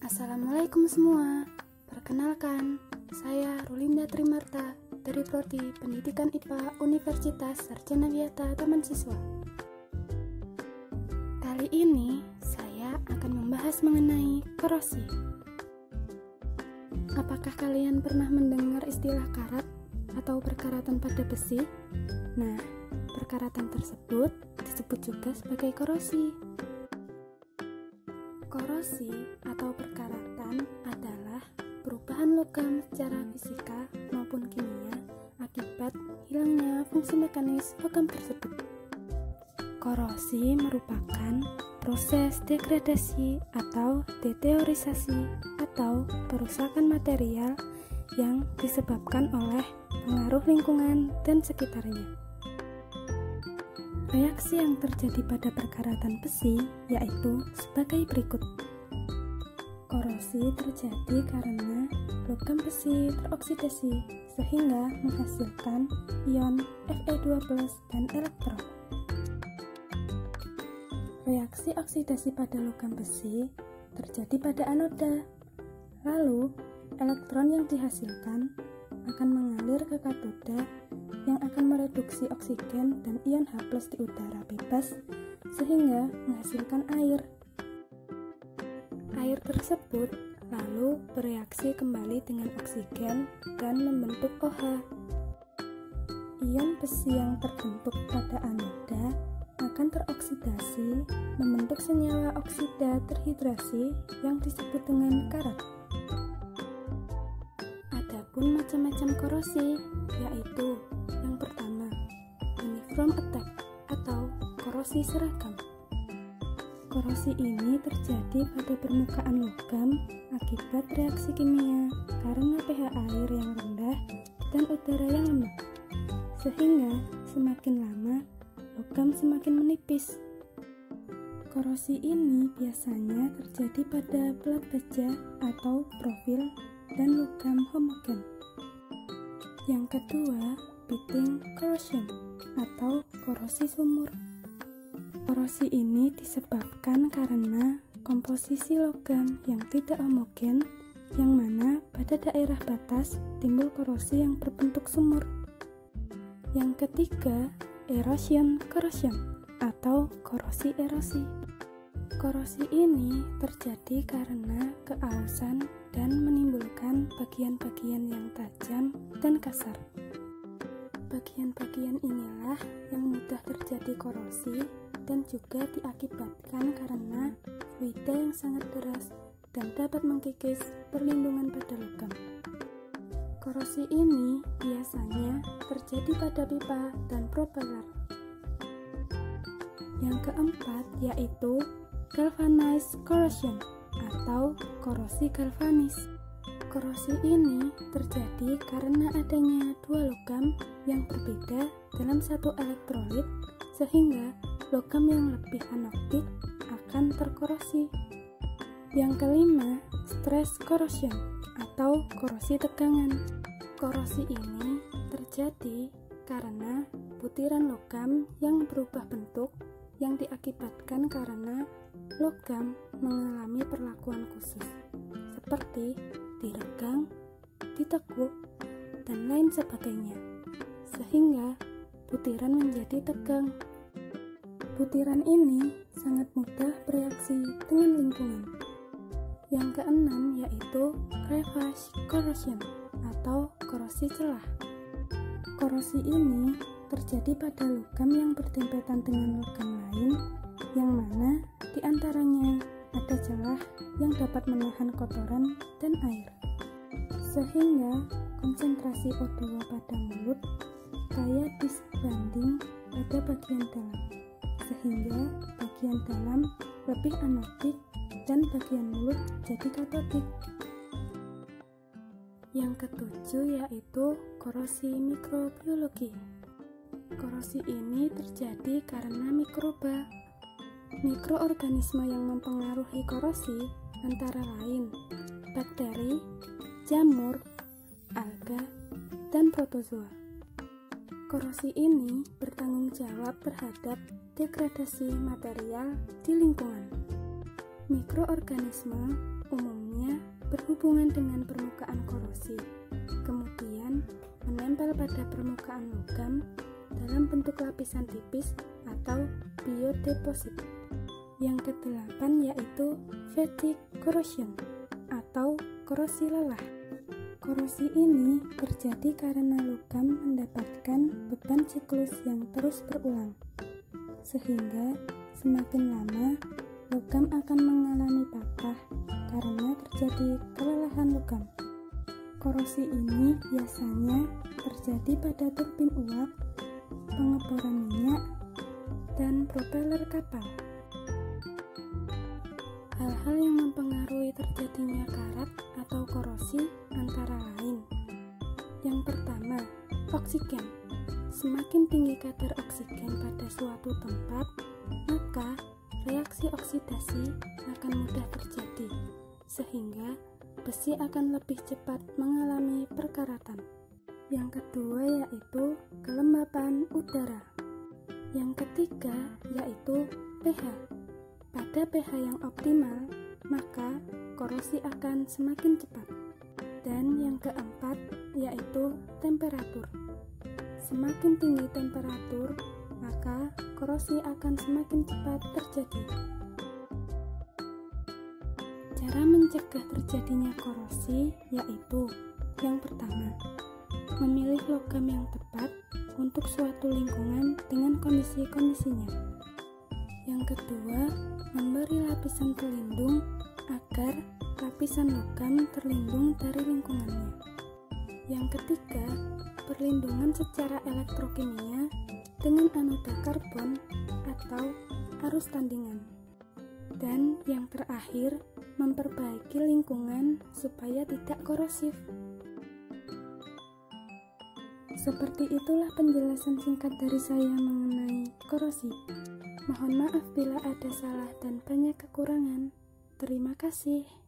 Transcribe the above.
Assalamualaikum semua. Perkenalkan, saya Rulinda Trimarta dari Prodi Pendidikan IPA Universitas Sarjana Wiyata Taman Siswa. Kali ini saya akan membahas mengenai korosi. Apakah kalian pernah mendengar istilah karat atau perkaratan pada besi? Nah, perkaratan tersebut disebut juga sebagai korosi. Korosi atau perkaratan adalah perubahan logam secara fisika maupun kimia akibat hilangnya fungsi mekanis logam tersebut. Korosi merupakan proses degradasi atau deteriorisasi atau perusakan material yang disebabkan oleh pengaruh lingkungan dan sekitarnya. Reaksi yang terjadi pada perkaratan besi yaitu sebagai berikut. Korosi terjadi karena logam besi teroksidasi sehingga menghasilkan ion Fe2+ dan elektron. Reaksi oksidasi pada logam besi terjadi pada anoda. Lalu, elektron yang dihasilkan akan mengalir ke katoda yang akan mereduksi oksigen dan ion H+ di udara bebas sehingga menghasilkan air. Air tersebut lalu bereaksi kembali dengan oksigen dan membentuk OH. Ion besi yang terbentuk pada anoda akan teroksidasi membentuk senyawa oksida terhidrasi yang disebut dengan karat. Adapun macam-macam korosi yaitu yang pertama, uniform attack atau korosi seragam. Korosi ini terjadi pada permukaan logam akibat reaksi kimia karena pH air yang rendah dan udara yang lemah, sehingga semakin lama logam semakin menipis. Korosi ini biasanya terjadi pada pelat baja atau profil dan logam homogen. Yang kedua, pitting corrosion atau korosi sumur. Korosi ini disebabkan karena komposisi logam yang tidak homogen, yang mana pada daerah batas timbul korosi yang berbentuk sumur. Yang ketiga, erosion corrosion atau korosi erosi. Korosi ini terjadi karena keausan dan menimbulkan bagian-bagian yang tajam dan kasar. Bagian-bagian inilah yang mudah terjadi korosi dan juga diakibatkan karena fluida yang sangat deras dan dapat mengkikis perlindungan pada logam. Korosi ini biasanya terjadi pada pipa dan propeller. Yang keempat yaitu galvanized corrosion atau korosi galvanis. Korosi ini terjadi karena adanya dua logam yang berbeda dalam satu elektrolit sehingga logam yang lebih anodik akan terkorosi. Yang kelima, stress corrosion atau korosi tegangan. Korosi ini terjadi karena butiran logam yang berubah bentuk yang diakibatkan karena logam mengalami perlakuan khusus seperti diregang, ditekuk, dan lain sebagainya sehingga butiran menjadi tegang. Butiran ini sangat mudah bereaksi dengan lingkungan. Yang keenam yaitu crevasse corrosion atau korosi celah. Korosi ini terjadi pada logam yang berdempetan dengan logam lain yang mana diantaranya ada celah yang dapat menahan kotoran dan air sehingga konsentrasi O2 pada mulut kayak disbanding pada bagian dalam sehingga bagian dalam lebih anodik dan bagian mulut jadi katodik. Yang ketujuh yaitu korosi mikrobiologi. Korosi ini terjadi karena mikroba. Mikroorganisme yang mempengaruhi korosi antara lain bakteri, jamur, alga, dan protozoa. Korosi ini bertanggung jawab terhadap degradasi material di lingkungan. Mikroorganisme umumnya lainnya berhubungan dengan permukaan korosi, kemudian menempel pada permukaan logam dalam bentuk lapisan tipis atau biodeposit. Yang kedelapan yaitu fatigue corrosion atau korosi lelah. Korosi ini terjadi karena logam mendapatkan beban siklus yang terus berulang, sehingga semakin lama logam akan mengalami patah karena terjadi kelelahan logam. Korosi ini biasanya terjadi pada turbin uap, pengeboran minyak, dan propeller kapal. Hal-hal yang mempengaruhi terjadinya karat atau korosi antara lain. Yang pertama, oksigen. Semakin tinggi kadar oksigen pada suatu tempat, maka reaksi oksidasi akan mudah terjadi, sehingga besi akan lebih cepat mengalami perkaratan. Yang kedua yaitu kelembapan udara. Yang ketiga yaitu pH. Pada pH yang optimal, maka korosi akan semakin cepat. Dan yang keempat yaitu temperatur. Semakin tinggi temperatur, maka korosi akan semakin cepat terjadi. Cara mencegah terjadinya korosi yaitu yang pertama, memilih logam yang tepat untuk suatu lingkungan dengan kondisi-kondisinya. Yang kedua, memberi lapisan pelindung agar lapisan logam terlindung dari lingkungannya. Yang ketiga, perlindungan secara elektrokimia dengan anoda karbon atau arus tandingan. Dan yang terakhir, memperbaiki lingkungan supaya tidak korosif. Seperti itulah penjelasan singkat dari saya mengenai korosi. Mohon maaf bila ada salah dan banyak kekurangan. Terima kasih.